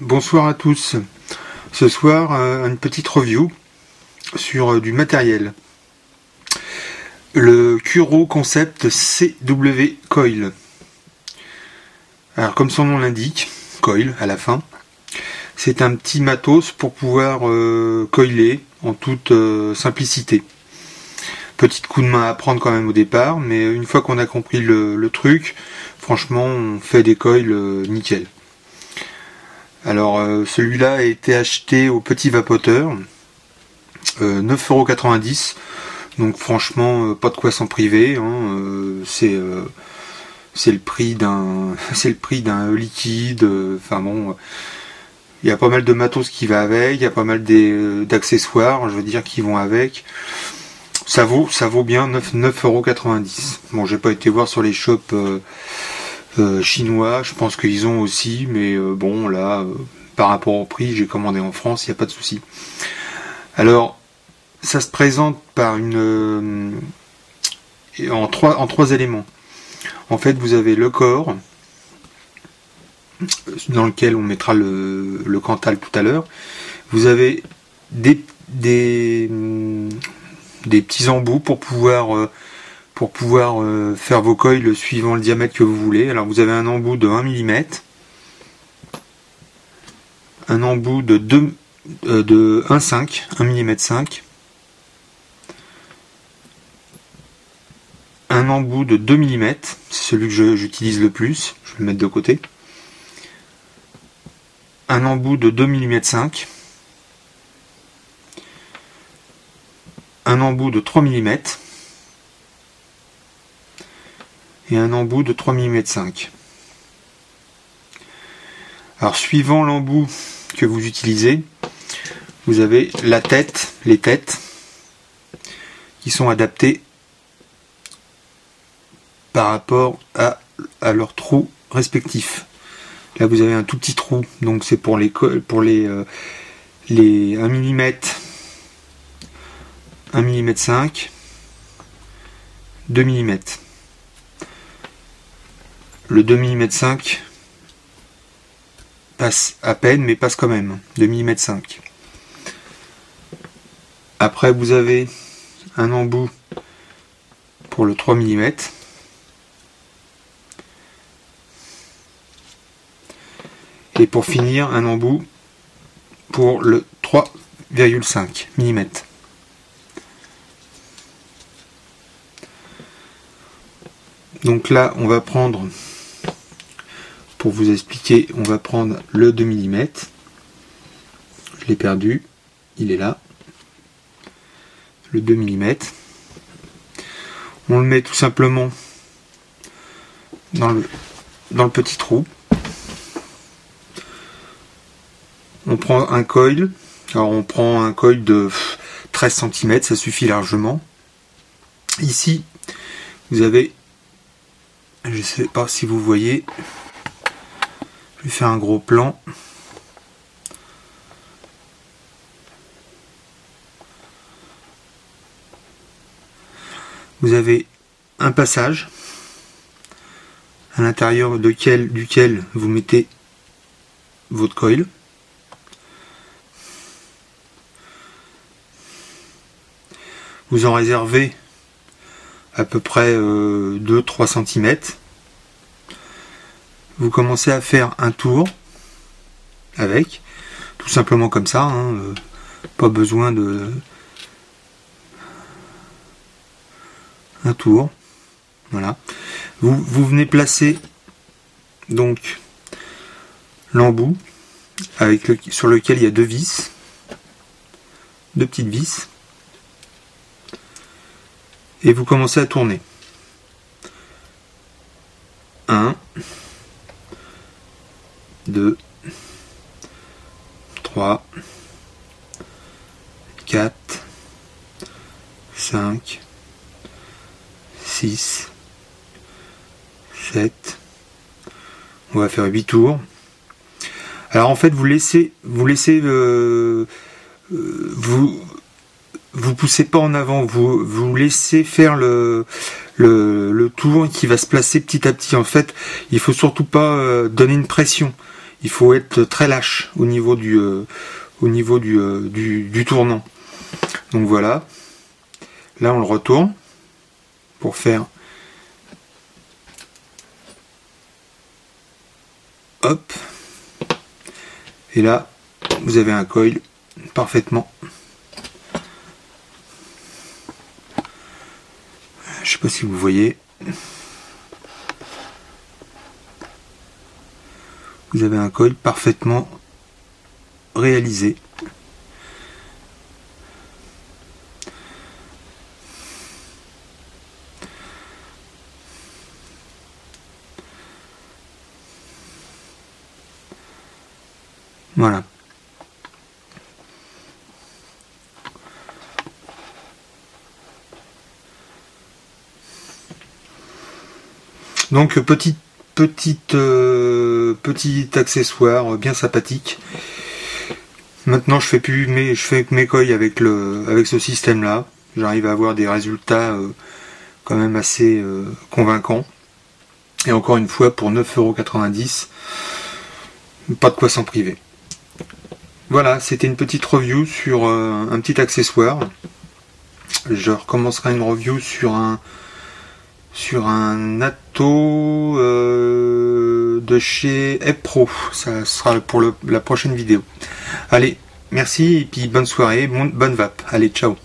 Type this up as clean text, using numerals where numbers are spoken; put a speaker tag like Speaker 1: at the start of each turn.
Speaker 1: Bonsoir à tous. Ce soir, une petite review sur du matériel. Le Kuro Concept CW Coil. Alors, comme son nom l'indique, coil à la fin, c'est un petit matos pour pouvoir coiler en toute simplicité. Petit coup de main à prendre quand même au départ, mais une fois qu'on a compris le truc, franchement, on fait des coils nickel. Alors celui-là a été acheté au Petit Vapoteur, 9,90 €, donc franchement pas de quoi s'en priver, hein, c'est le prix d'un liquide, enfin bon, il y a pas mal de matos qui va avec, il y a pas mal d'accessoires, je veux dire, qui vont avec. Ça vaut bien 9,90 €. Bon, j'ai pas été voir sur les shops chinois, je pense qu'ils ont aussi, mais bon là, par rapport au prix, j'ai commandé en France, il n'y a pas de souci. Alors, ça se présente par en trois éléments. En fait, vous avez le corps, dans lequel on mettra le Cantal tout à l'heure. Vous avez des petits embouts pour pouvoir faire vos coils suivant le diamètre que vous voulez. Alors vous avez un embout de 1 mm, un embout de 1,5 mm, un embout de 2 mm, c'est celui que j'utilise le plus, je vais le mettre de côté, un embout de 2 mm 5, un embout de 3 mm, et un embout de 3 mm 5. Alors suivant l'embout que vous utilisez, vous avez les têtes qui sont adaptées par rapport à leurs trous respectifs. Là vous avez un tout petit trou, donc c'est pour les 1 mm, 1 mm 5, 2 mm. Le 2 mm 5 passe à peine, mais passe quand même. 2 mm 5. Après, vous avez un embout pour le 3 mm. Et pour finir, un embout pour le 3,5 mm. Donc là, on va prendre, pour vous expliquer, on va prendre le 2 mm. Je l'ai perdu, il est là. Le 2 mm. On le met tout simplement dans le petit trou. On prend un coil. Alors on prend un coil de 13 cm, ça suffit largement. Ici, vous avez, je ne sais pas si vous voyez, je vais faire un gros plan. Vous avez un passage à l'intérieur duquel vous mettez votre coil. Vous en réservez à peu près 2-3 cm. Vous commencez à faire un tour avec, tout simplement comme ça, hein, pas besoin de un tour. Voilà. Vous venez placer donc l'embout sur lequel il y a deux vis, deux petites vis, et vous commencez à tourner. 1, 2, 3, 4, 5, 6, 7, on va faire 8 tours. Alors en fait vous poussez pas en avant, vous laissez faire le tour qui va se placer petit à petit. En fait, il faut surtout pas donner une pression. il faut être très lâche au niveau du tournant. Donc voilà, là on le retourne pour faire hop, et là vous avez un coil parfaitement. Je sais pas si vous voyez. Vous avez un coil parfaitement réalisé. Voilà. Donc petit accessoire bien sympathique. Maintenant je fais mes coils avec ce système là. J'arrive à avoir des résultats quand même assez convaincants. Et encore une fois pour 9,90 €, pas de quoi s'en priver. Voilà, c'était une petite review sur un petit accessoire. Je recommencerai une review sur un Atto de chez Epro. Ça sera pour la prochaine vidéo. Allez, merci et puis bonne soirée, bonne vape. Allez, ciao.